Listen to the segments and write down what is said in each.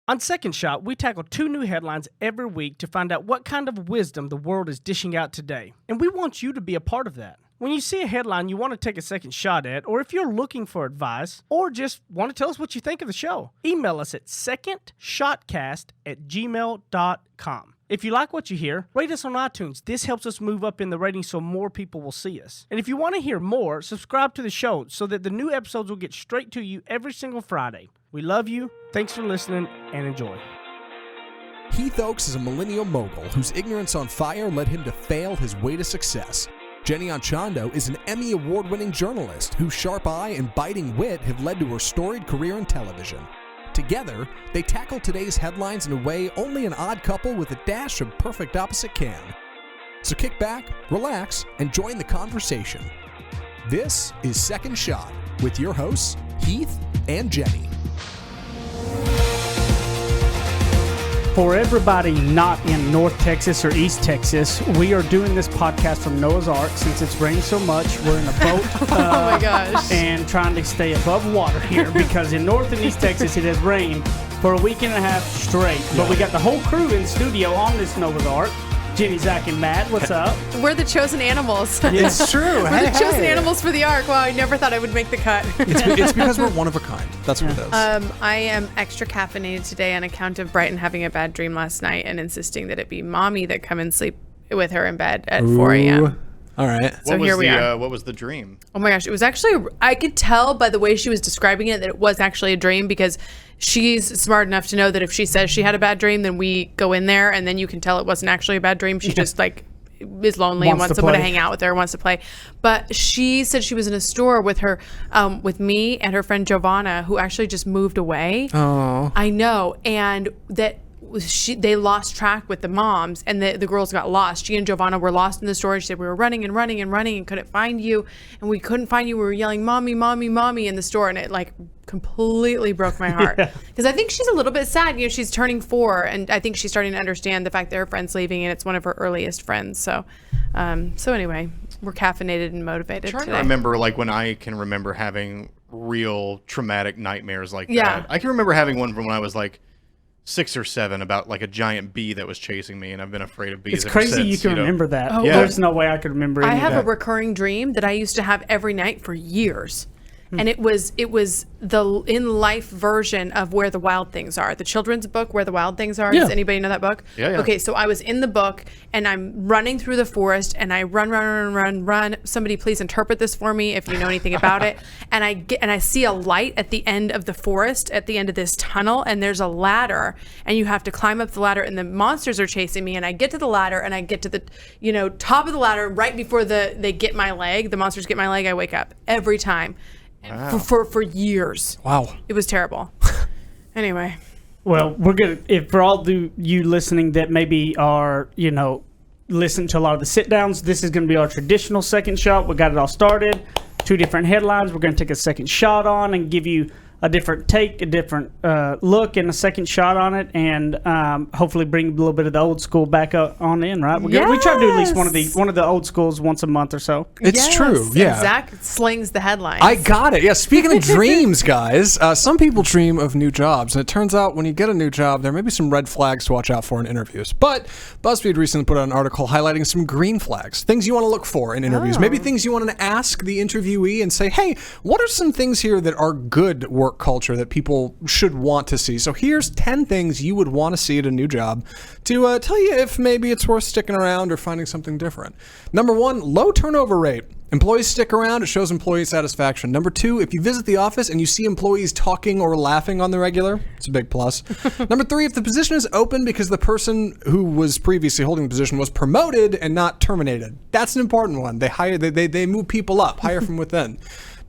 On Second Shot, we tackle 2 new headlines every week to find out what kind of wisdom the world is dishing out today. And we want you to be a part of that. When you see a headline you want to take a second shot at, or if you're looking for advice, or just want to tell us what you think of the show, email us at secondshotcast@gmail.com. If you like what you hear, rate us on iTunes. This helps us move up in the ratings so more people will see us. And if you want to hear more, subscribe to the show so that the new episodes will get straight to you every single Friday. We love you. Thanks for listening, and enjoy. Heath Oaks is a millennial mogul whose ignorance on fire led him to fail his way to success. Jenny Anchondo is an Emmy Award-winning journalist whose sharp eye and biting wit have led to her storied career in television. Together, they tackle today's headlines in a way only an odd couple with a dash of perfect opposite can. So kick back, relax, and join the conversation. This is Second Shot with your hosts, Heath and Jenny. For everybody not in North Texas or East Texas, we are doing this podcast from Noah's Ark. Since it's rained so much, we're in a boat oh my gosh. and trying to stay above water here because in North and East Texas it has rained for a week and a half straight. But we got the whole crew in studio on this Noah's Ark. Jenny, Zach, and Matt, what's up? We're the chosen animals. It's true. We're the chosen animals for the Ark. Wow, I never thought I would make the cut. It's because we're one of a kind. That's what it is. I am extra caffeinated today on account of Brighton having a bad dream last night and insisting that it be mommy that come and sleep with her in bed at 4 a.m. All right. So here we are. What was the dream? Oh my gosh, it was actually, I could tell by the way she was describing it that it was actually a dream because she's smart enough to know that if she says she had a bad dream, then we go in there and then you can tell it wasn't actually a bad dream. She just is lonely and wants someone to hang out with her, wants to play. But she said she was in a store with her, with me and her friend Giovanna, who actually just moved away. Oh. I know. And that they lost track with the moms and the girls got lost. She and Giovanna were lost in the store. She said, we were running and running and running and couldn't find you. And we couldn't find you. We were yelling, mommy, mommy, mommy in the store. And it completely broke my heart. Because I think she's a little bit sad. She's turning 4 and I think she's starting to understand the fact that her friend's leaving and it's one of her earliest friends. So anyway, we're caffeinated and motivated I'm trying today. to remember when I can remember having real traumatic nightmares like Yeah. that. I can remember having one from when I was 6 or 7 about a giant bee that was chasing me, and I've been afraid of bees It's ever crazy since, you can remember that. Oh, yeah. There's no way I could remember any I of have that. a recurring dream that I used to have every night for years. And it was the in-life version of Where the Wild Things Are, the children's book Where the Wild Things Are. Yeah. Does anybody know that book? Yeah. Okay, so I was in the book and I'm running through the forest and I run. Somebody please interpret this for me if you know anything about it. And I see a light at the end of the forest, at the end of this tunnel, and there's a ladder and you have to climb up the ladder and the monsters are chasing me and I get to the ladder and I get to the top of the ladder right before they get my leg. The monsters get my leg. I wake up every time. Wow. For years. Wow. It was terrible. Anyway. Well, we're gonna for all you listening that maybe are listen to a lot of the sit downs. This is gonna be our traditional second shot. We got it all started. 2 different headlines. We're gonna take a second shot on and give you a different take, a different look, and a second shot on it, and hopefully bring a little bit of the old school back on in. Right? We try to do at least one of the old schools once a month or so. It's true. Yeah. And Zach slings the headlines. I got it. Yeah. Speaking of dreams, guys, some people dream of new jobs, and it turns out when you get a new job, there may be some red flags to watch out for in interviews. But BuzzFeed recently put out an article highlighting some green flags, things you want to look for in interviews, maybe things you want to ask the interviewee and say, hey, what are some things here that are good work culture that people should want to see? So here's 10 things you would want to see at a new job to tell you if maybe it's worth sticking around or finding something different. Number 1, low turnover rate. Employees stick around, it shows employee satisfaction. Number 2, if you visit the office and you see employees talking or laughing on the regular, it's a big plus. Number 3, if the position is open because the person who was previously holding the position was promoted and not terminated. That's an important one. They move people up, hire from within.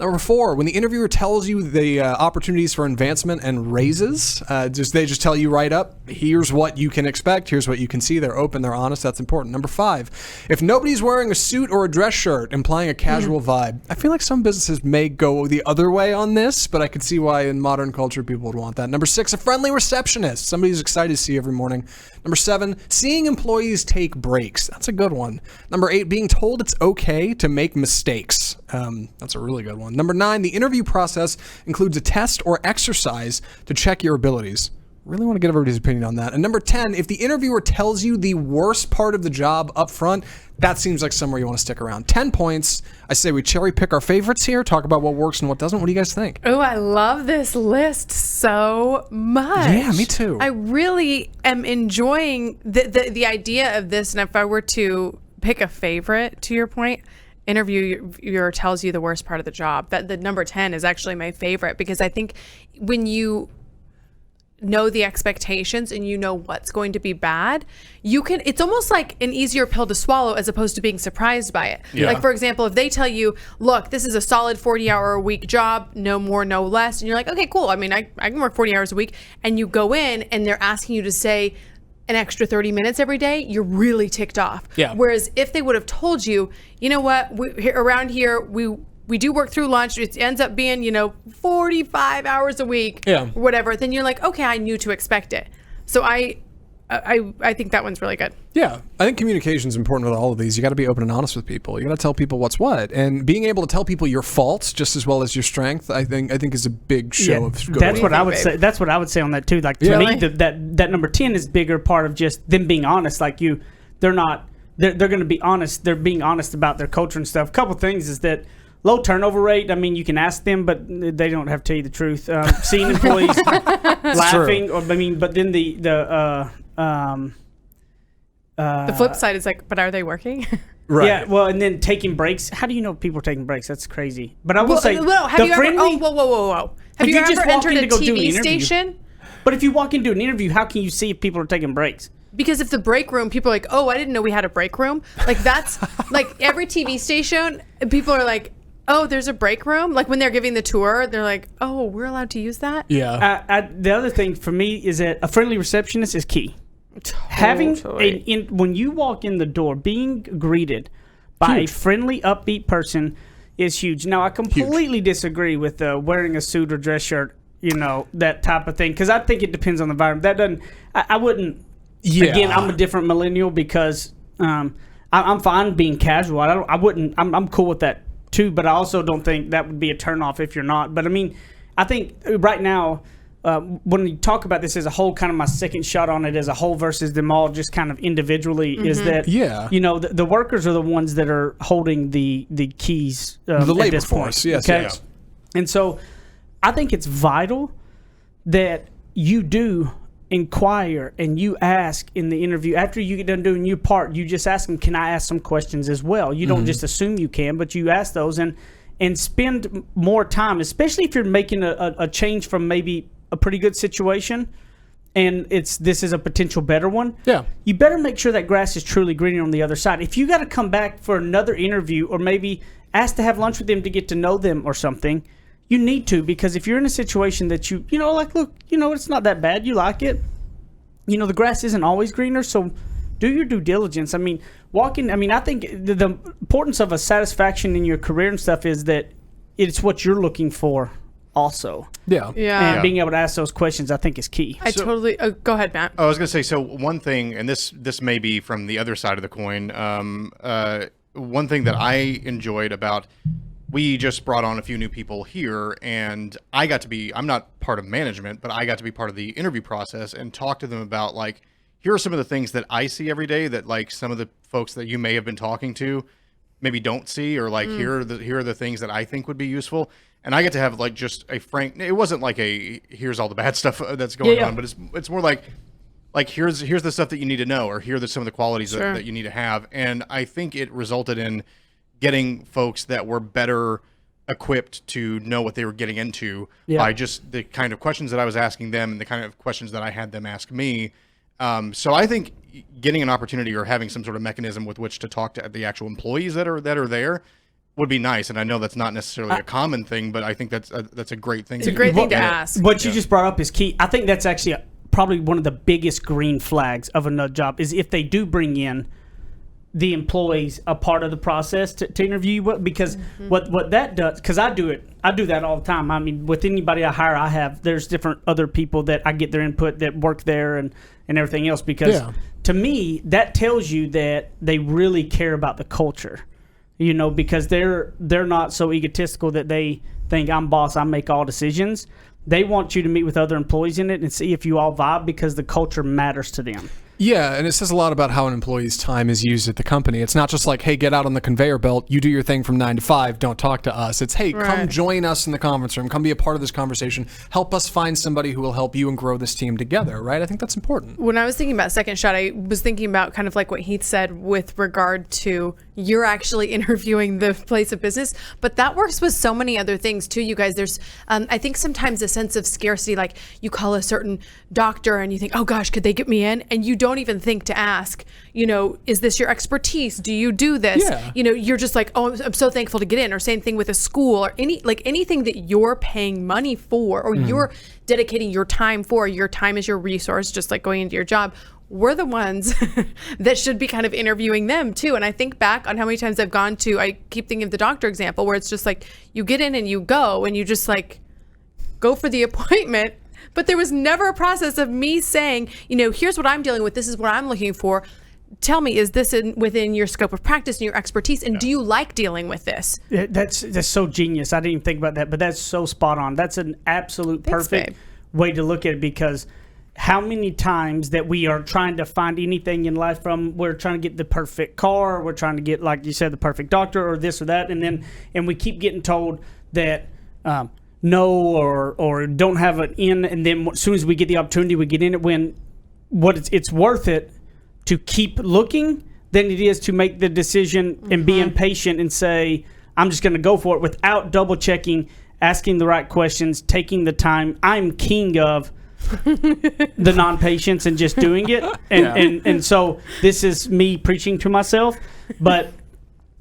Number 4, when the interviewer tells you the opportunities for advancement and raises, they just tell you right up, here's what you can expect, here's what you can see. They're open, they're honest, that's important. Number 5, if nobody's wearing a suit or a dress shirt, implying a casual vibe. I feel like some businesses may go the other way on this, but I could see why in modern culture people would want that. Number 6, a friendly receptionist, somebody who's excited to see you every morning. Number 7, seeing employees take breaks. That's a good one. Number 8, being told it's okay to make mistakes. That's a really good one. Number 9, the interview process includes a test or exercise to check your abilities. Really want to get everybody's opinion on that. And number 10, if the interviewer tells you the worst part of the job up front, that seems like somewhere you want to stick around. 10 points. I say we cherry pick our favorites here, talk about what works and what doesn't. What do you guys think? Oh, I love this list so much. Yeah, me too. I really am enjoying the idea of this. And if I were to pick a favorite, to your point, interviewer tells you the worst part of the job. That the number 10 is actually my favorite, because I think when you know the expectations and you know what's going to be bad, it's almost like an easier pill to swallow as opposed to being surprised by it. Yeah. Like, for example, if they tell you, look, this is a solid 40-hour-a-week job, no more, no less, and you're like, okay, cool. I mean, I can work 40 hours a week, and you go in and they're asking you to say an extra 30 minutes every day, you're really ticked off. Yeah. Whereas if they would have told you, you know what, around here, we do work through lunch. It ends up being, 45 hours a week, Yeah. or whatever. Then you're like, okay, I knew to expect it. So I think that one's really good. Yeah, I think communication is important with all of these. You got to be open and honest with people. You got to tell people what's what, and being able to tell people your faults just as well as your strength, I think is a big show of good. That's what I would babe? say. That's what I would say on that too. Like, to Yeah. me, that number 10 is bigger part of just them being honest. Like, they're going to be honest. They're being honest about their culture and stuff. A couple things is that low turnover rate. I mean, you can ask them, but they don't have to tell you the truth. Seeing employees laughing, but then the flip side is like, but are they working? Right. Yeah, well, and then taking breaks. How do you know people are taking breaks? That's crazy. But I will say, have the you friendly. ever? Oh, whoa! Have If you you just ever walk entered in a to go do an TV interview. station? But if you walk into an interview, how can you see if people are taking breaks? Because if the break room, people are like, oh, I didn't know we had a break room. Like, that's like every TV station, people are like, oh, there's a break room. Like, when they're giving the tour, they're like, oh, we're allowed to use that? Yeah. The other thing for me is that a friendly receptionist is key. Having when you walk in the door, being greeted by a friendly, upbeat person is huge. Now, I completely disagree with wearing a suit or dress shirt, that type of thing, because I think it depends on the environment. That doesn't. I wouldn't. Yeah. Again, I'm a different millennial because I'm fine being casual. I wouldn't. I'm cool with that too. But I also don't think that would be a turnoff if you're not. But I mean, I think right now. When we talk about this as a whole, kind of my second shot on it as a whole versus them all just kind of individually is that, the workers are the ones that are holding the keys the at labor this force, point. yes, Okay? yes. And so I think it's vital that you do inquire and you ask in the interview after you get done doing your part. You just ask them, can I ask some questions as well? You don't just assume you can, but you ask those and spend more time, especially if you're making a change from maybe a pretty good situation and this is a potential better one. Yeah. You better make sure that grass is truly greener on the other side. If you got to come back for another interview or maybe ask to have lunch with them to get to know them or something, you need to, because if you're in a situation that look, it's not that bad, you like it, the grass isn't always greener, so do your due diligence. I mean, I think the importance of a satisfaction in your career and stuff is that it's what you're looking for also. Yeah. Yeah. And being able to ask those questions, I think, is key. I totally. Go ahead, Matt. I was going to say, so one thing, and this may be from the other side of the coin, one thing that I enjoyed about, we just brought on a few new people here, and I'm not part of management, but I got to be part of the interview process and talk to them about, like, here are some of the things that I see every day that, like, some of the folks that you may have been talking to maybe don't see, or like, here are the things that I think would be useful. And I get to have, like, just a frank, it wasn't like here's all the bad stuff that's going on, but it's more like here's the stuff that you need to know, or here are some of the qualities that you need to have. And I think it resulted in getting folks that were better equipped to know what they were getting into by just the kind of questions that I was asking them and the kind of questions that I had them ask me. So I think getting an opportunity or having some sort of mechanism with which to talk to the actual employees that are there would be nice. And I know that's not necessarily a common thing, but I think that's a great thing. It's a great thing to ask. What you just brought up is key. I think that's actually probably one of the biggest green flags of a nut job is if they do bring in the employees a part of the process to interview you, because what that does, because I do that all the time. I mean, with anybody I hire, there's different other people that I get their input that work there and everything else, because to me that tells you that they really care about the culture, because they're not so egotistical that they think I'm boss, I make all decisions. they want you to meet with other employees in it and see if you all vibe because the culture matters to them. Yeah, and it says a lot about how an employee's time is used at the company. It's not just like, hey, get out on the conveyor belt, you do your thing from 9 to 5, don't talk to us. It's, hey, come Right. join us in the conference room, come be a part of this conversation, help us find somebody who will help you and grow this team together, right? I think that's important. When I was thinking about second shot, I was thinking about kind of like what Heath said with regard to you're actually interviewing the place of business, but that works with so many other things too, you guys. There's, I think sometimes a sense of scarcity, like you call a certain doctor and you think, oh gosh, could they get me in? And you don't even think to ask, is this your expertise? Do you do this? Yeah. You're just like, oh, I'm so thankful to get in. Or same thing with a school or anything that you're paying money for or you're dedicating your time for. Your time is your resource, just like going into your job. We're the ones that should be kind of interviewing them too. And I think back on how many times I've gone to, I keep thinking of the doctor example where it's just like you get in and you go and you just like go for the appointment. But there was never a process of me saying, here's what I'm dealing with. This is what I'm looking for. Tell me, is this within your scope of practice and your expertise? And do you like dealing with this? That's so genius. I didn't even think about that, but that's so spot on. That's an absolute Thanks, perfect babe. way to look at it because how many times that we are trying to find anything in life we're trying to get the perfect car, we're trying to get, like you said, the perfect doctor or this or that, and we keep getting told that no or don't have an in, and then as soon as we get the opportunity, we get in it when it's worth it to keep looking than it is to make the decision and be impatient and say, I'm just going to go for it without double checking, asking the right questions, taking the time. I'm king of the non-patience and just doing it. And so this is me preaching to myself. But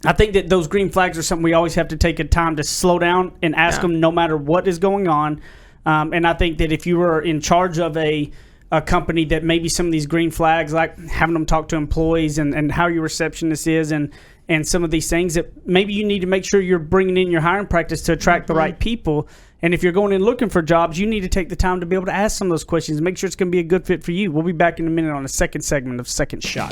I think that those green flags are something we always have to take a time to slow down and ask them no matter what is going on. And I think that if you were in charge of a company, that maybe some of these green flags, like having them talk to employees and how your receptionist is and some of these things, that maybe you need to make sure you're bringing in your hiring practice to attract the right people. And if you're going in looking for jobs, you need to take the time to be able to ask some of those questions and make sure it's going to be a good fit for you. We'll be back in a minute on the second segment of Second Shot.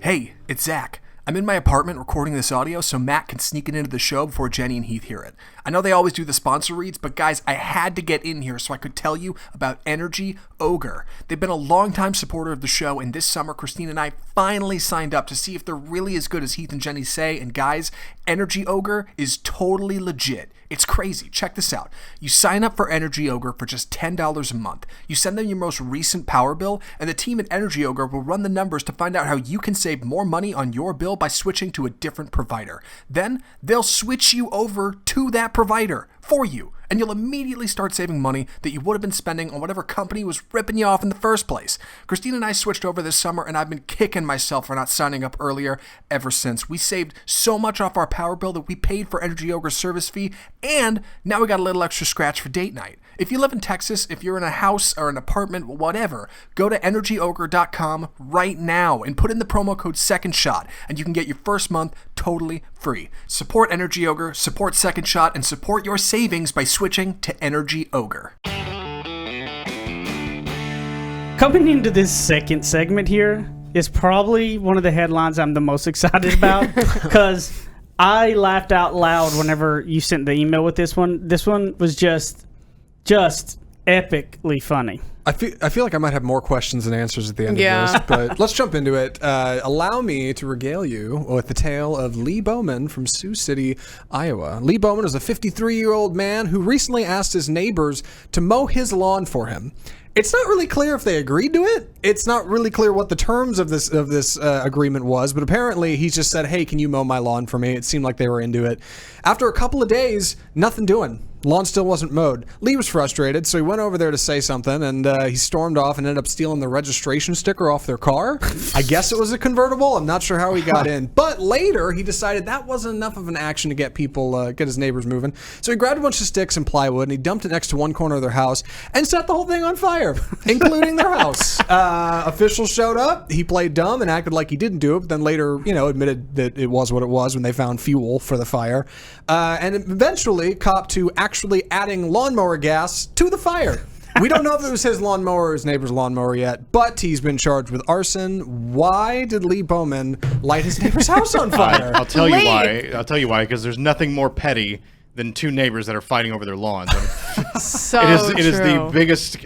Hey, it's Zach. I'm in my apartment recording this audio so Matt can sneak it into the show before Jenny and Heath hear it. I know they always do the sponsor reads, but guys, I had to get in here so I could tell you about Energy Ogre. They've been a longtime supporter of the show, and this summer, Christine and I finally signed up to see if they're really as good as Heath and Jenny say, and guys, Energy Ogre is totally legit. It's crazy. Check this out. You sign up for Energy Ogre for just $10 a month. You send them your most recent power bill, and the team at Energy Ogre will run the numbers to find out how you can save more money on your bill by switching to a different provider. Then they'll switch you over to that provider for you, and you'll immediately start saving money that you would have been spending on whatever company was ripping you off in the first place. Christine and I switched over this summer, and I've been kicking myself for not signing up earlier ever since. We saved so much off our power bill that we paid for Energy Ogre's service fee, and now we got a little extra scratch for date night. If you live in Texas, if you're in a house or an apartment, whatever, go to energyogre.com right now and put in the promo code SECONDSHOT, and you can get your first month totally free. Support Energy Ogre, support Second Shot, and support your savings by switching to Energy Ogre. Coming into this second segment here is probably one of the headlines I'm the most excited about because I laughed out loud whenever you sent the email with this one. This one was just epically funny. I feel like I might have more questions than answers at the end Yeah. of this, but let's jump into it. Allow me to regale you with the tale of Lee Bowman from Sioux City, Iowa. Lee Bowman is a 53-year-old man who recently asked his neighbors to mow his lawn for him. It's not really clear if they agreed to it. It's not really clear what the terms of this agreement was, but apparently he just said, hey, can you mow my lawn for me? It seemed like they were into it. After a couple of days, nothing doing. Lawn still wasn't mowed. Lee was frustrated, so he went over there to say something, and he stormed off and ended up stealing the registration sticker off their car. I guess it was a convertible. I'm not sure how he got in. But later, he decided that wasn't enough of an action to get his neighbors moving. So he grabbed a bunch of sticks and plywood, and he dumped it next to one corner of their house and set the whole thing on fire, including their house. Officials showed up. He played dumb and acted like he didn't do it, but then later, admitted that it was what it was when they found fuel for the fire. And eventually copped to actually adding lawnmower gas to the fire. We don't know if it was his lawnmower or his neighbor's lawnmower yet, but he's been charged with arson. Why did Lee Bowman light his neighbor's house on fire? I'll tell you why. I'll tell you why, because there's nothing more petty than two neighbors that are fighting over their lawns. So It is the true. biggest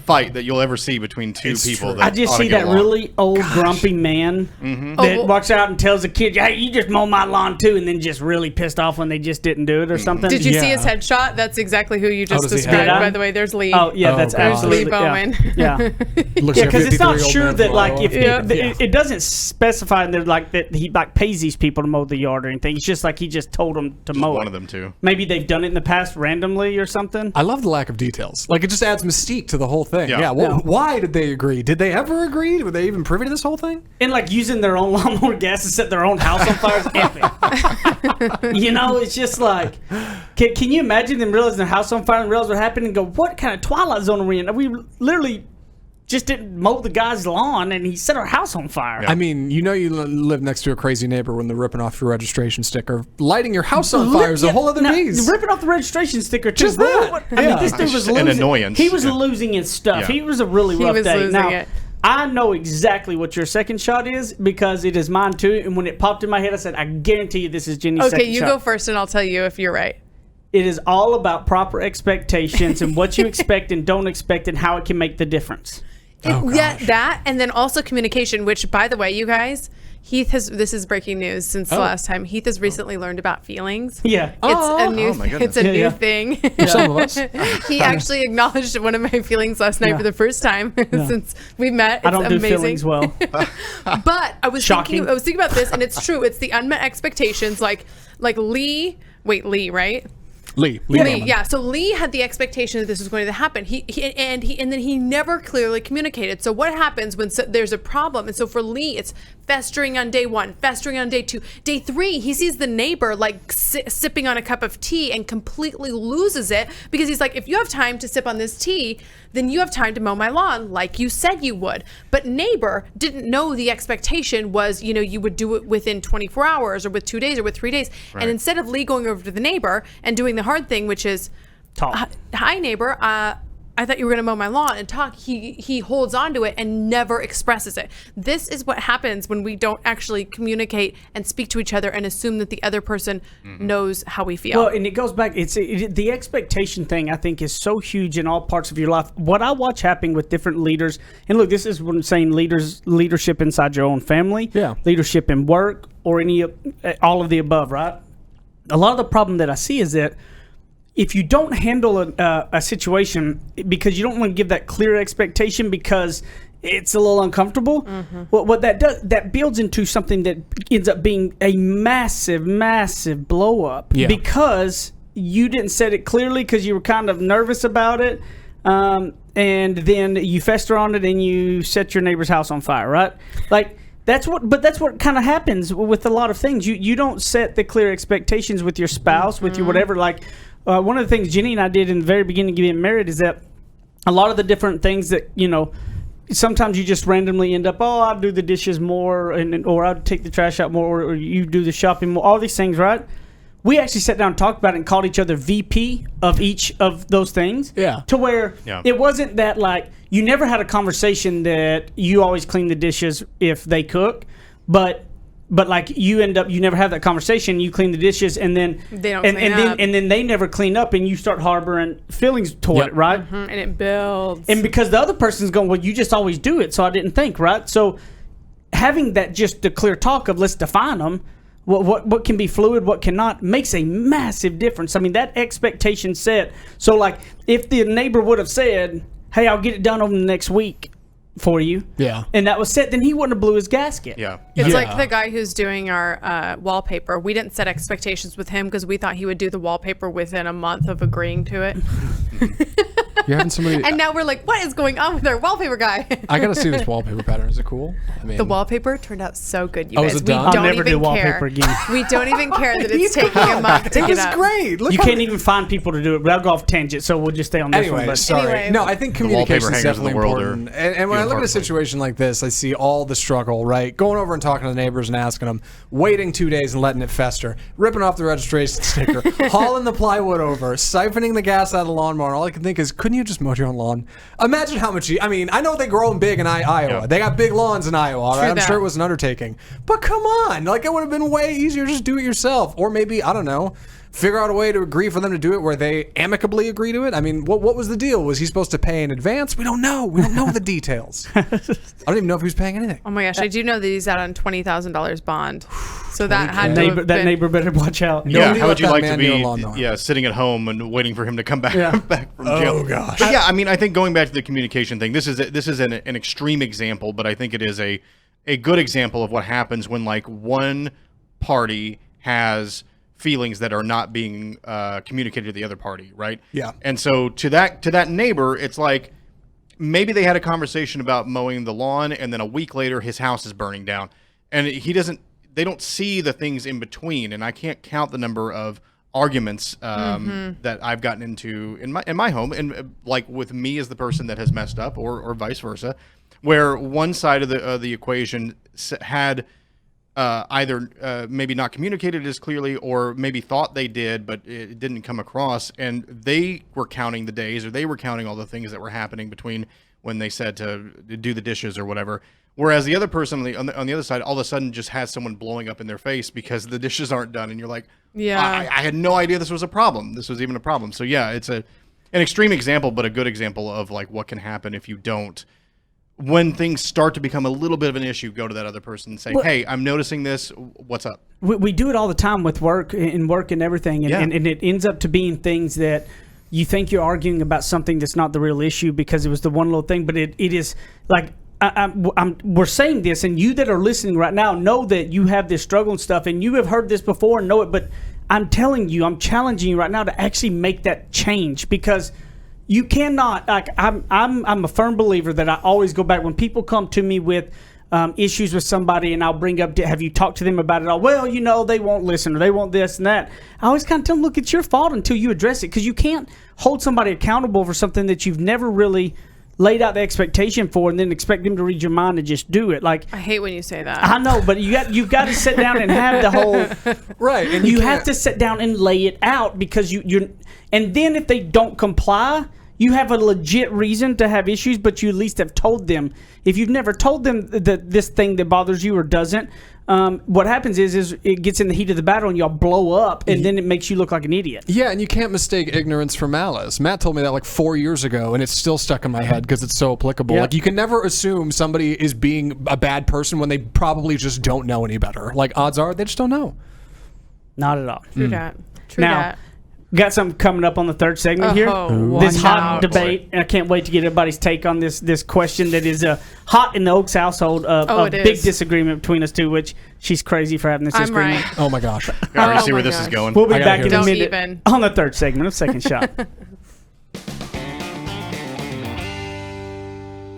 fight that you'll ever see between two It's people. true. That I just ought to see get that along. really old grumpy man Mm-hmm. that Oh, walks out and tells the kid, "Hey, you just mow my lawn too," and then just really pissed off when they just didn't do it or something. Did you see Yeah. his headshot? That's exactly who you just does he described. have? By the way, there's Lee. Oh yeah, Oh, that's God. absolutely Lee Bowman. Yeah, yeah. Looks Yeah, like a because it's not 53-year-old sure man that from like Iowa. if Yeah. it doesn't specify that like that he like pays these people to mow the yard or anything. It's just like he just told them to mow One it. of them too. Maybe they've done it in the past randomly or something. I love the lack of details. Like, it just adds mystique to the whole thing. Yeah. Yeah. Well, Yeah. why did they agree? Did they ever agree? Were they even privy to this whole thing? And like using their own lawnmower gas to set their own house on fire is epic. You know, it's just like, can you imagine them realizing their house on fire and realize what happened and go, what kind of Twilight Zone are we in? We literally just didn't mow the guy's lawn and he set our house on fire. I mean, you know, you live next to a crazy neighbor when they're ripping off your registration sticker. Lighting your house on fire is a whole other Now, beast. ripping off the registration sticker too. Just bro. that. I mean, Yeah. this dude It's was just an losing. annoyance. He was Yeah. losing his stuff. Yeah. He was a really rough was day. losing Now, it. I know exactly what your second shot is because it is mine too. And when it popped in my head, I said, I guarantee you this is Jenny's Okay, second you shot. go first, and I'll tell you if you're right. It is all about proper expectations and what you expect and don't expect and how it can make the difference. Yeah, that, and then also communication. Which, by the way, you guys, Heath has. This is breaking news since the last time. Heath has recently learned about feelings. Yeah. It's a new. Oh my goodness. It's a Yeah, new yeah. thing. Some of us. He actually acknowledged one of my feelings last night Yeah. for the first time since we met. It's I don't do amazing. feelings well. But I was Shocking. thinking. I was thinking about this, and it's true. It's the unmet expectations. Like Lee. Wait, Lee, right? Lee. Lee, yeah. So Lee had the expectation that this was going to happen. And then he never clearly communicated. So what happens when there's a problem? And so for Lee, it's festering on day 1, festering on day 2, day 3. He sees the neighbor like sipping on a cup of tea and completely loses it because he's like, if you have time to sip on this tea, then you have time to mow my lawn like you said you would. But neighbor didn't know the expectation was, you would do it within 24 hours or with 2 days or with 3 days. And instead of Lee going over to the neighbor and doing the hard thing, which is, Talk. hi neighbor, I thought you were going to mow my lawn and talk. He holds on to it and never expresses it. This is what happens when we don't actually communicate and speak to each other and assume that the other person knows how we feel. Well, and it goes back. The expectation thing. I think is so huge in all parts of your life. What I watch happening with different leaders, and look, this is what I'm saying: leadership inside your own family, Yeah. leadership in work, or all of the above. Right. A lot of the problem that I see is that if you don't handle a situation because you don't want to give that clear expectation because it's a little uncomfortable, what that does, that builds into something that ends up being a massive blow up Yeah. because you didn't set it clearly because you were kind of nervous about it. And then you fester on it and you set your neighbor's house on fire, right? Like, that's what kind of happens with a lot of things. You don't set the clear expectations with your spouse, with your whatever. Like, one of the things Jenny and I did in the very beginning of getting married is that a lot of the different things that, sometimes you just randomly end up, I'll do the dishes more, or I'll take the trash out more, or you do the shopping more, all these things, right? We actually sat down and talked about it and called each other VP of each of those things. Yeah. To where it wasn't that, like, you never had a conversation that you always clean the dishes if they cook, but like you never have that conversation. You clean the dishes and then They don't clean up. and then they never clean up and you start harboring feelings toward Yep. it, right? and it builds. And because the other person's going, well, you just always do it, so I didn't think, right? So having that just the clear talk of let's define them, what can be fluid, what cannot, makes a massive difference. I mean, that expectation set. So, like, if the neighbor would have said, hey, I'll get it done over the next week for you, Yeah. and that was set, then he wouldn't have blew his gasket. Yeah. It's Yeah. like the guy who's doing our wallpaper. We didn't set expectations with him because we thought he would do the wallpaper within a month of agreeing to it. You're having somebody. And now we're like, what is going on with our wallpaper guy? I gotta see this wallpaper pattern. Is it cool? I mean, The wallpaper turned out so good, you Oh, guys. is it We done? don't I'll never even do wallpaper care. again. We don't even care that it's taking a month to it get was up. great. Look You how- can't even find people to do it, but I'll go off tangent, so we'll just stay on this one. Anyway, But sorry. Anyway. No, I think The wallpaper communication is hangers in the definitely world important. are And when I look at a few and far situation like this, I see all the struggle, right? Going over and talking to the neighbors and asking them, waiting 2 days and letting it fester, ripping off the registration sticker, hauling the plywood over, siphoning the gas out of the lawnmower. And all I can think is, couldn't you just mow your own lawn? Imagine how much I mean, I know they grow them big in Iowa. Yeah. They got big lawns in Iowa. All right? I'm that. sure it was an undertaking. But come on. Like, it would have been way easier to just do it yourself. Or maybe, I don't know, figure out a way to agree for them to do it where they amicably agree to it? I mean, what was the deal? Was he supposed to pay in advance? We don't know. We don't know the details. I don't even know if he was paying anything. Oh my gosh, I do know that he's out on $20,000 bond. So that had to Neighbor, have that been, neighbor better watch out. Yeah, Nobody how let would you that like man to near a lawnmower. be sitting at home and waiting for him to come back, Yeah. back from jail? Oh, gosh. But yeah, I mean, I think going back to the communication thing, this is an extreme example, but I think it is a good example of what happens when like one party has feelings that are not being communicated to the other party, right? Yeah. And so to that neighbor, it's like maybe they had a conversation about mowing the lawn, and then a week later his house is burning down, and they don't see the things in between. And I can't count the number of arguments that I've gotten into in my home, and like with me as the person that has messed up, or vice versa, where one side of the equation had either maybe not communicated as clearly, or maybe thought they did, but it didn't come across, and they were counting the days, or they were counting all the things that were happening between when they said to do the dishes or whatever. Whereas the other person on the other side all of a sudden just has someone blowing up in their face because the dishes aren't done, and you're like, Yeah. I had no idea this was a problem. This was even a problem. So yeah, it's an extreme example, but a good example of like what can happen if you don't. When things start to become a little bit of an issue, go to that other person and say, "Hey, I'm noticing this. What's up?" We do it all the time with work and everything, and, Yeah. and it ends up to being things that you think you're arguing about something that's not the real issue because it was the one little thing, but it is like we're saying this, and you that are listening right now know that you have this struggle and stuff, and you have heard this before and know it, but I'm telling you, I'm challenging you right now to actually make that change, because you cannot, like, I'm a firm believer that I always go back when people come to me with issues with somebody, and I'll bring up, have you talked to them about it all? Well, they won't listen, or they want this and that. I always kind of tell them, look, it's your fault until you address it, because you can't hold somebody accountable for something that you've never really laid out the expectation for, and then expect them to read your mind and just do it. Like, I hate when you say that. I know, but you've got to sit down and have the whole Right. And you can't- have to sit down and lay it out, because you're and then if they don't comply, you have a legit reason to have issues, but you at least have told them. If you've never told them that this thing that bothers you or doesn't, what happens is it gets in the heat of the battle and y'all blow up, and then it makes you look like an idiot. Yeah, and you can't mistake ignorance for malice. Matt told me that like 4 years ago, and it's still stuck in my head because it's so applicable. Yep. Like, you can never assume somebody is being a bad person when they probably just don't know any better. Like, odds are they just don't know. Not at all. True that. True Now, that. got something coming up on the third segment here. Oh, This watch hot out. debate, and I can't wait to get everybody's take on this question that is hot in the Oaks household. Oh, A it big is. disagreement between us two, which she's crazy for having this I'm disagreement. right. Oh my gosh. I already Oh see where my this is gosh. going. We'll be I gotta back hear in a this. minute Don't even. on the third segment of Second Shot.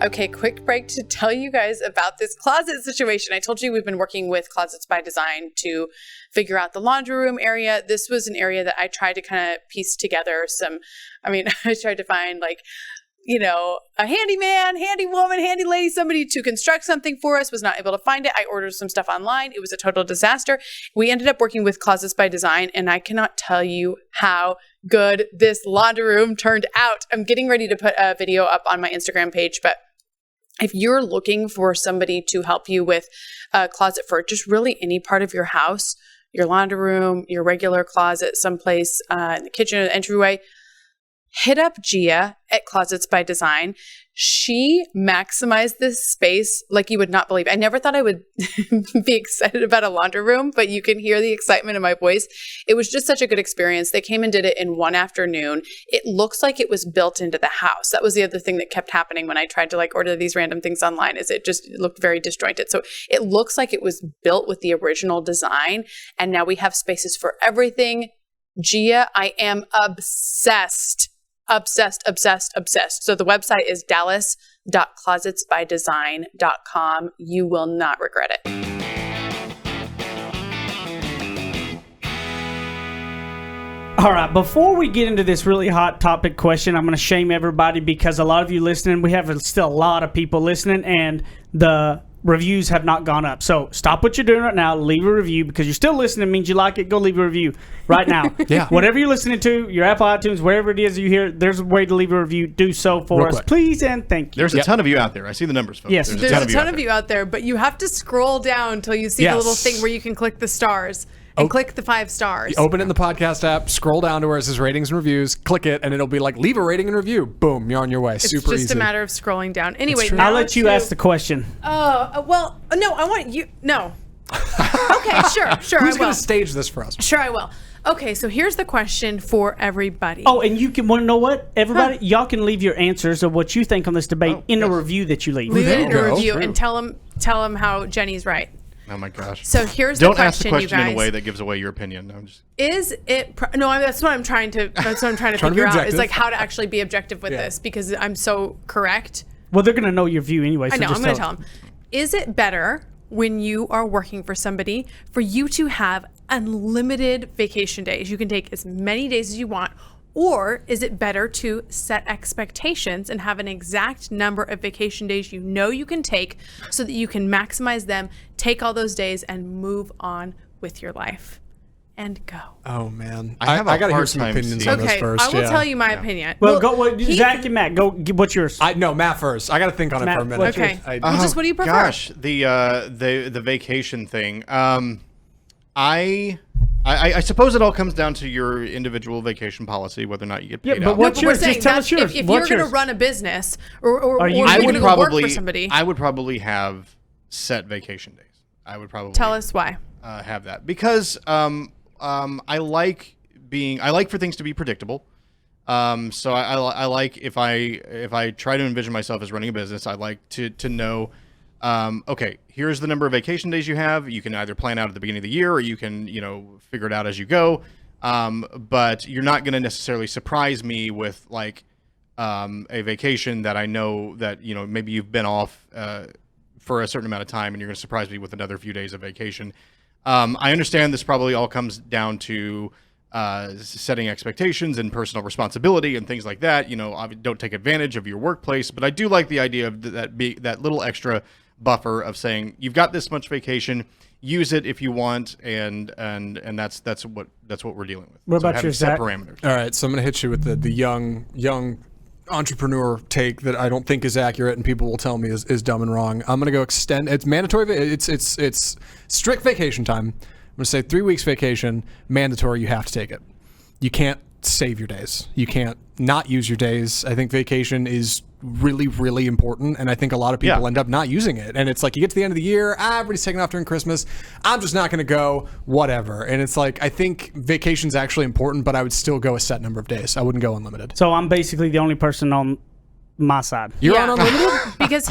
Okay, quick break to tell you guys about this closet situation. I told you we've been working with Closets by Design to figure out the laundry room area. This was an area that I tried to kind of piece together I tried to find a handyman, handy woman, handy lady, somebody to construct something for us, was not able to find it. I ordered some stuff online. It was a total disaster. We ended up working with Closets by Design, and I cannot tell you how good this laundry room turned out. I'm getting ready to put a video up on my Instagram page, but if you're looking for somebody to help you with a closet for just really any part of your house, your laundry room, your regular closet, someplace in the kitchen or the entryway, hit up Gia at Closets by Design. She maximized this space like you would not believe. I never thought I would be excited about a laundry room, but you can hear the excitement in my voice. It was just such a good experience. They came and did it in one afternoon. It looks like it was built into the house. That was the other thing that kept happening when I tried to order these random things online, is it looked very disjointed. So it looks like it was built with the original design, and now we have spaces for everything. Gia, I am obsessed. Obsessed. So the website is dallas.closetsbydesign.com. You will not regret it. All right, before we get into this really hot topic question, I'm going to shame everybody, because a lot of you listening, we have still a lot of people listening, and the reviews have not gone up. So stop what you're doing right now. Leave a review, because you're still listening. Means you like it. Go leave a review right now. Yeah. Whatever you're listening to, your Apple iTunes, wherever it is you hear, there's a way to leave a review. Do so for Real us, quick. please, and thank you. There's a ton of you out there. I see the numbers, folks. Yes. There's There's a ton out of there. you out there, but you have to scroll down until you see Yes. the little thing where you can click the stars. and click the 5 stars. Open it in the podcast app, scroll down to where it says ratings and reviews, click it, and it'll be like, leave a rating and review. Boom, you're on your way. It's Super just easy. a matter of scrolling down. Anyway, true. now I'll let you to- ask the question. Well, no, I want you. No. Okay, sure, Who's I going will. to stage this for us? Sure, I will. Okay, so here's the question for everybody. Oh, and you can want to know what? Everybody, y'all can leave your answers of what you think on this debate in the review that you leave. leave there it you in go. a review True. and tell them how Jenny's right. Oh my gosh. So here's Don't the ask the question, you question in guys. a way that gives away your opinion. I'm just. Is it no? That's what I'm trying to. That's what I'm trying to Trying to be figure out. Is objective. like how to actually be objective with Yeah. this because I'm so correct. Well, they're going to know your view anyway. So I know. just I'm going to tell them. Is it better when you are working for somebody for you to have unlimited vacation days? You can take as many days as you want. Or is it better to set expectations and have an exact number of vacation days you know you can take so that you can maximize them, take all those days, and move on with your life and go? Oh, man. I have a got to hear hard some time opinions seeing- on this Okay, first. I will yeah. tell you my opinion. Well, go. Heath- Zach and Matt, go. What's yours? No, Matt first. I got to think on it Matt, for a minute. what's yours? Okay. Well, just what do you prefer? Gosh, the vacation thing. I suppose it all comes down to your individual vacation policy, whether or not you get paid but out. what- No, What's but we're yours? saying Just tell that's us yours. If What's you're going to yours? run a business or Are you- you're I I going would to go work probably for somebody, I would probably have set vacation days. I would probably tell us why. have that because I like for things to be predictable. So I like if I try to envision myself as running a business, I like to know. Okay, here's the number of vacation days you have. You can either plan out at the beginning of the year, or you can figure it out as you go. But you're not going to necessarily surprise me with like a vacation that I know that maybe you've been off for a certain amount of time, and you're going to surprise me with another few days of vacation. I understand this probably all comes down to setting expectations and personal responsibility and things like that. Don't take advantage of your workplace, but I do like the idea of that little extra buffer of saying you've got this much vacation, use it if you want, and that's what we're dealing with. What about having yours, set Zach? parameters? All right, so I'm going to hit you with the young entrepreneur take that I don't think is accurate, and people will tell me is dumb and wrong. I'm going to go extend. It's mandatory. It's strict vacation time. I'm going to say 3 weeks vacation, mandatory. You have to take it. You can't save your days. You can't not use your days. I think vacation is really, really important, and I think a lot of people Yeah. end up not using it. And it's like you get to the end of the year, everybody's taking off during Christmas. I'm just not going to go, whatever. And it's like I think vacation's actually important, but I would still go a set number of days. I wouldn't go unlimited. So I'm basically the only person on my side. You're on unlimited? because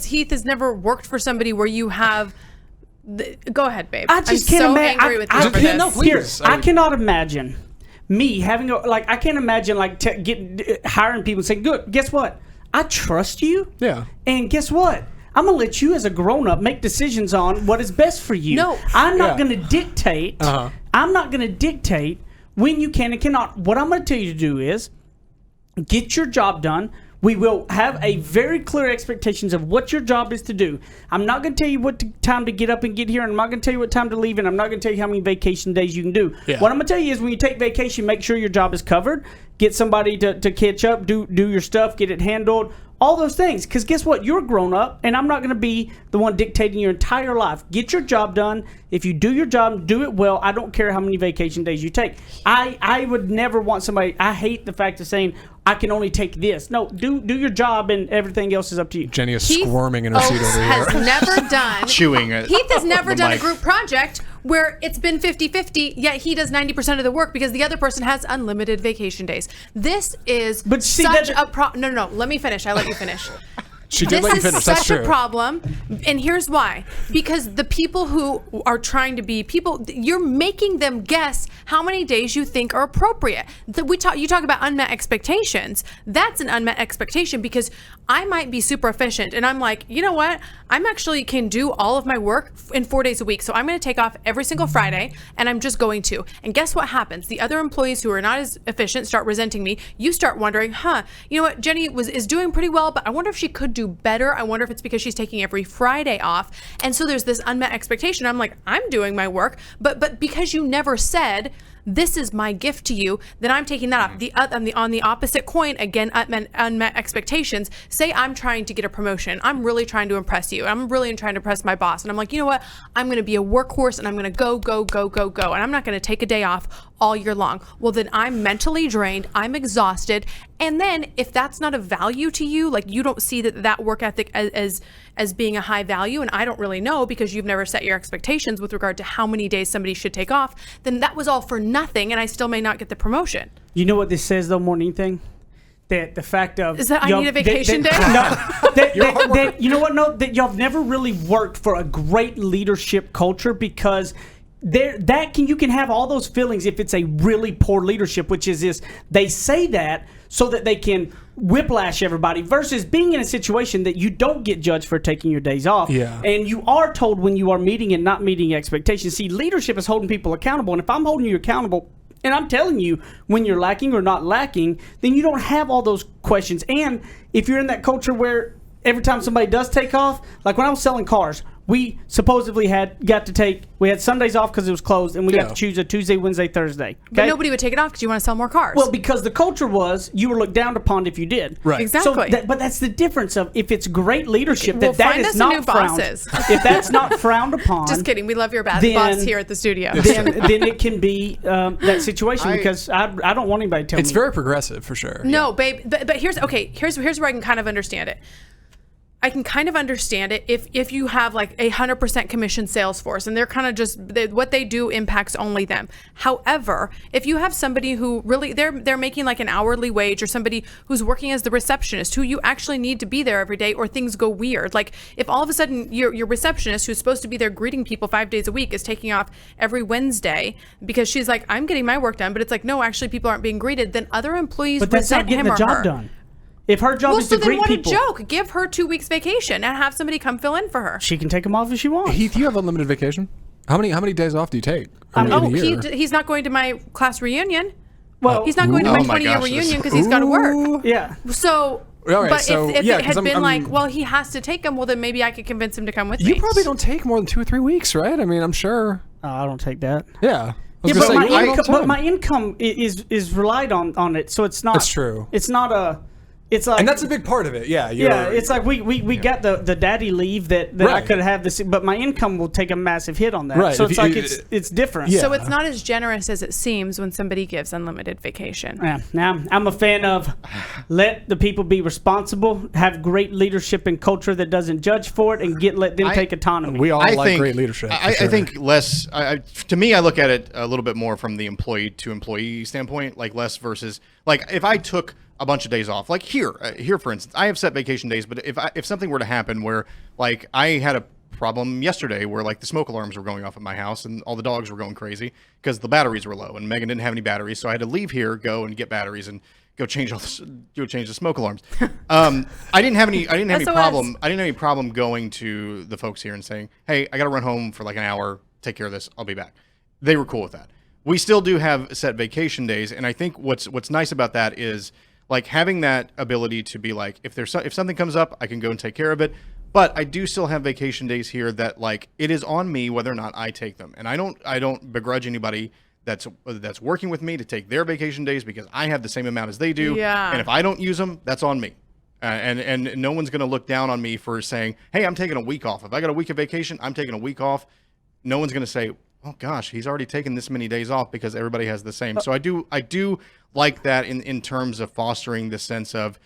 Heath has never worked for somebody where you have. Go ahead, babe. I just I'm can't so imagine. angry with you for can't- this. please. Here, I I- cannot imagine me having I can't imagine hiring people and saying, "Good, guess what? I trust you. Yeah. And guess what? I'm gonna let you, as a grown up, make decisions on what is best for you. No. I'm not Yeah. gonna dictate. Uh-huh. I'm not gonna dictate when you can and cannot. What I'm gonna tell you to do is get your job done. We will have a very clear expectations of what your job is to do. I'm not going to tell you what time to get up and get here, and I'm not going to tell you what time to leave, and I'm not going to tell you how many vacation days you can do. Yeah. What I'm going to tell you is when you take vacation, make sure your job is covered. Get somebody to catch up, do your stuff, get it handled, all those things. Because guess what? You're grown up, and I'm not going to be the one dictating your entire life. Get your job done. If you do your job, do it well. I don't care how many vacation days you take. I would never want somebody. I hate the fact of saying I can only take this. No, do your job, and everything else is up to you. Jenny is Heath squirming in her seat Oaks over has here. never done. Chewing it. Heath has never the done a mic. group project where it's been 50-50, yet he does 90% of the work because the other person has unlimited vacation days. This is But see, such that- a problem. No, let me finish. I let you finish. She did This let you is finish. That's such true. a problem, and here's why. Because the people who are trying to be people, you're making them guess how many days you think are appropriate. You talk about unmet expectations. That's an unmet expectation because I might be super efficient, and I'm like, you know what? I'm actually can do all of my work in 4 days a week, so I'm going to take off every single Friday, and I'm just going to. And guess what happens? The other employees who are not as efficient start resenting me. You start wondering, you know what? Jenny is doing pretty well, but I wonder if she could do better. I wonder if it's because she's taking every Friday off. And so there's this unmet expectation. I'm like, I'm doing my work, but because you never said this is my gift to you, then I'm taking that off. On the opposite coin, again, unmet expectations. Say I'm trying to get a promotion. I'm really trying to impress you. I'm really trying to impress my boss. And I'm like, you know what? I'm going to be a workhorse and I'm going to go. And I'm not going to take a day off all year long. Well, then I'm mentally drained. I'm exhausted. And then if that's not a value to you, like you don't see that work ethic as being a high value, and I don't really know because you've never set your expectations with regard to how many days somebody should take off, then that was all for nothing and I still may not get the promotion. You know what this says though, more than anything? That the fact of Is that I need a vacation day? No, you know what? No, that y'all have never really worked for a great leadership culture because you can have all those feelings if it's a really poor leadership, which is this. They say that so that they can whiplash everybody versus being in a situation that you don't get judged for taking your days off. Yeah. And you are told when you are meeting and not meeting expectations. See, leadership is holding people accountable. And if I'm holding you accountable and I'm telling you when you're lacking or not lacking, then you don't have all those questions. And if you're in that culture where every time somebody does take off, like when I was selling cars, we supposedly we had Sundays off because it was closed, and we got to choose a Tuesday, Wednesday, Thursday. Okay? But nobody would take it off because you want to sell more cars. Well, because the culture was you were looked down upon if you did. Right. Exactly. So but that's the difference of if it's great leadership Well, that find is us not new frowned. bosses. If that's not frowned upon, Just kidding. We love your boss here at the studio. then it can be that situation because I don't want anybody to tell me. It's very progressive for sure. No, babe. But here's where I can kind of understand it. I can kind of understand it if you have like 100% commission sales force and they're kind of just what they do impacts only them. However, if you have somebody who really they're making like an hourly wage or somebody who's working as the receptionist who you actually need to be there every day or things go weird. Like if all of a sudden your receptionist who's supposed to be there greeting people 5 days a week is taking off every Wednesday because she's like, I'm getting my work done, but it's like, no, actually people aren't being greeted, then other employees but that's not resent getting him the or job her. done. If her job Well, is so to then greet what people, a joke. Give her 2 weeks vacation and have somebody come fill in for her. she can take them off if she wants. Heath, you have unlimited vacation. How many days off do you take? In a year? He's not going to my class reunion. Well, He's not going to Ooh. my Oh my 20-year gosh, this- reunion because he's got to work. yeah. So, All right, but so, if yeah, it 'cause had been I'm- like, well, he has to take him, well, then maybe I could convince him to come with me. You probably don't take more than 2 or 3 weeks, right? I mean, I'm sure. I don't take that. Yeah. Yeah, I was but gonna say, my you income, all the but my time. income is relied on it, so it's not. That's true. It's not a. It's like And that's a big part of it. Yeah. yeah. It's like we got the daddy leave that I Right. could have this, but my income will take a massive hit on that. Right, So if it's you- like it's different. Yeah. So it's not as generous as it seems when somebody gives unlimited vacation. Yeah. Now I'm a fan of let the people be responsible, have great leadership and culture that doesn't judge for it, and let them take autonomy. We all I like think great leadership. I for sure. think less. To me, I look at it a little bit more from the employee to employee standpoint, like less versus like if I took a bunch of days off, like here for instance, I have set vacation days, but if something were to happen where like I had a problem yesterday where like the smoke alarms were going off at my house and all the dogs were going crazy because the batteries were low and Megan didn't have any batteries, so I had to leave here, go and get batteries and go change the smoke alarms. I didn't have any problem. I didn't have any problem going to the folks here and saying, "Hey, I got to run home for like an hour. Take care of this. I'll be back." They were cool with that. We still do have set vacation days, and I think what's nice about that is like having that ability to be like, if something comes up, I can go and take care of it. But I do still have vacation days here that like it is on me whether or not I take them, and I don't begrudge anybody that's working with me to take their vacation days because I have the same amount as they do. Yeah. And if I don't use them, that's on me. And no one's going to look down on me for saying, "Hey, I'm taking a week off." If I got a week of vacation, I'm taking a week off. No one's going to say, "Oh gosh, he's already taken this many days off," because everybody has the same. So I do like that in terms of fostering the sense of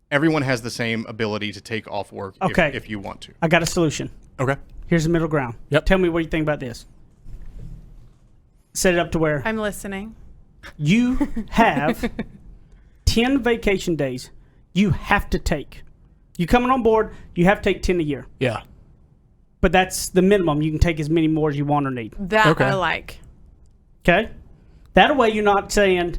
everyone has the same ability to take off work if you want to. I got a solution. Okay. Here's the middle ground. Yep. Tell me what you think about this. Set it up to where I'm listening. you have 10 vacation days you have to take. You coming on board, you have to take 10 a year. Yeah. But that's the minimum. You can take as many more as you want or need. That Okay. I like. Okay? That way you're not saying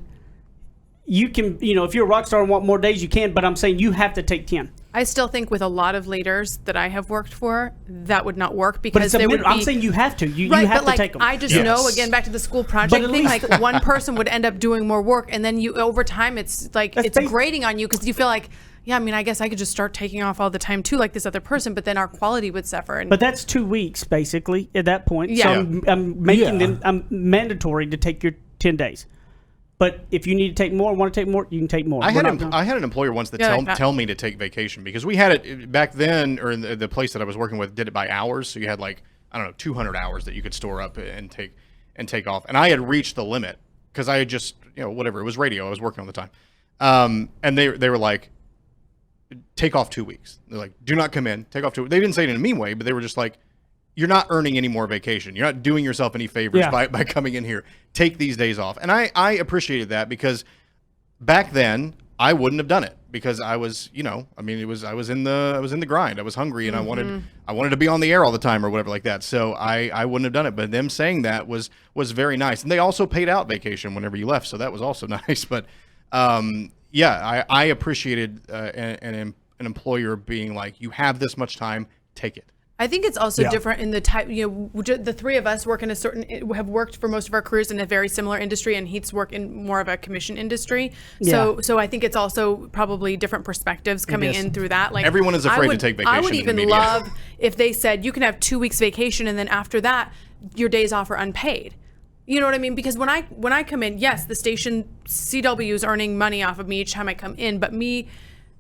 you can, if you're a rock star and want more days, you can, but I'm saying you have to take 10. I still think with a lot of leaders that I have worked for, that would not work But because it's a they would be. I'm saying you have to. You Right, have but to like take them. I just Yes. know, again, back to the school But project at thing, least- like one person would end up doing more work, and then you over time it's like That's it's basic. grating on you because you feel like, yeah, I mean, I guess I could just start taking off all the time too, like this other person, but then our quality would suffer. And But that's 2 weeks basically at that point. Yeah. So I'm making Yeah. them. I'm mandatory to take your 10 days. But if you need to take more, want to take more, you can take more. I We're had not gonna- I had an employer once that Yeah, like that. tell me to take vacation because we had it back then, or in the place that I was working with did it by hours. So you had like, I don't know, 200 hours that you could store up and take off. And I had reached the limit because I had just, whatever, it was radio. I was working all the time. And they were like, take off 2 weeks. They're like, do not come in, take off 2 weeks. They didn't say it in a mean way, but they were just like, you're not earning any more vacation. You're not doing yourself any favors Yeah. by coming in here. Take these days off. And I appreciated that because back then I wouldn't have done it because I was, I was in the grind. I was hungry and I wanted to be on the air all the time or whatever like that. So I wouldn't have done it. But them saying that was very nice. And they also paid out vacation whenever you left. So that was also nice. But I appreciated an employer being like, you have this much time, take it. I think it's also Yeah. different in the type, the three of us have worked for most of our careers in a very similar industry, and Heath's work in more of a commission industry. So I think it's also probably different perspectives coming is. in through that. Like Everyone is afraid to take I would vacation in the even media. love if they said you can have 2 weeks vacation and then after that, your days off are unpaid. You know what I mean? Because when I come in, yes, the station CW is earning money off of me each time I come in, but me,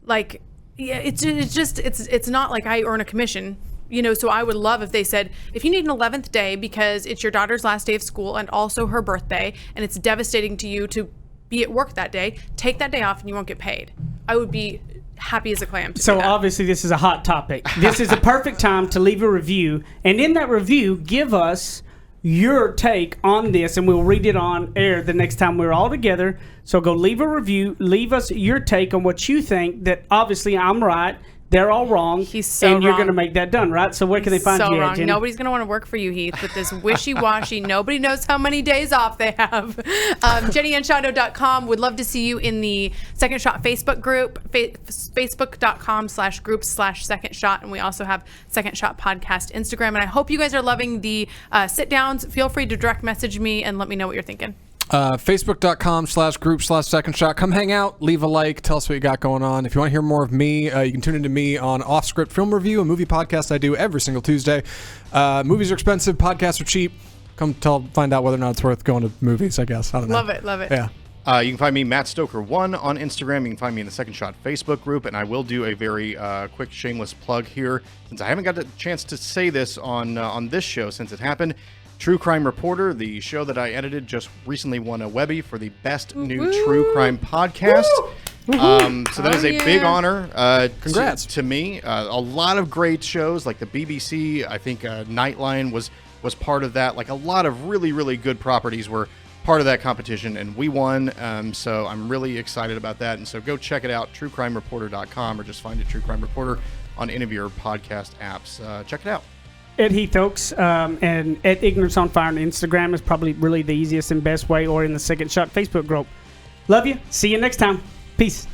like, yeah, it's not like I earn a commission. So I would love if they said, if you need an 11th day because it's your daughter's last day of school and also her birthday, and it's devastating to you to be at work that day, take that day off and you won't get paid. I would be happy as a clam to So do that. obviously this is a hot topic. This is a perfect time to leave a review, and in that review, give us your take on this, and we'll read it on air the next time we're all together. So go leave a review, leave us your take on what you think. That obviously I'm right, they're all wrong. He's so and you're wrong. going to make that done, right? So where can they find so you at, wrong. Jenny? Nobody's going to want to work for you, Heath, with this wishy-washy. Nobody knows how many days off they have. JennyAndShando.com. Would love to see you in the Second Shot Facebook group, facebook.com/groups/Second Shot. And we also have Second Shot Podcast Instagram. And I hope you guys are loving the sit-downs. Feel free to direct message me and let me know what you're thinking. Facebook.com/group/Second Shot. Come hang out, leave a like, tell us what you got going on. If you want to hear more of me, you can tune into me on Off Script Film Review, a movie podcast I do every single Tuesday. Movies are expensive, podcasts are cheap. Come find out whether or not it's worth going to movies, I guess. I don't know. Love it. Yeah. You can find me, Matt Stoker1, on Instagram. You can find me in the Second Shot Facebook group, and I will do a very quick shameless plug here, since I haven't got the chance to say this on this show since it happened. True Crime Reporter, the show that I edited, just recently won a Webby for the best new true crime podcast. So that is a big honor. Congrats. to me. A lot of great shows like the BBC. I think Nightline was part of that. Like a lot of really, really good properties were part of that competition, and we won. So I'm really excited about that. And so go check it out, truecrimereporter.com, or just find it True Crime Reporter on any of your podcast apps. Check it out. At Heath Oaks and at Ignorance on Fire on Instagram is probably really the easiest and best way, or in the Second Shot Facebook group. Love you. See you next time. Peace.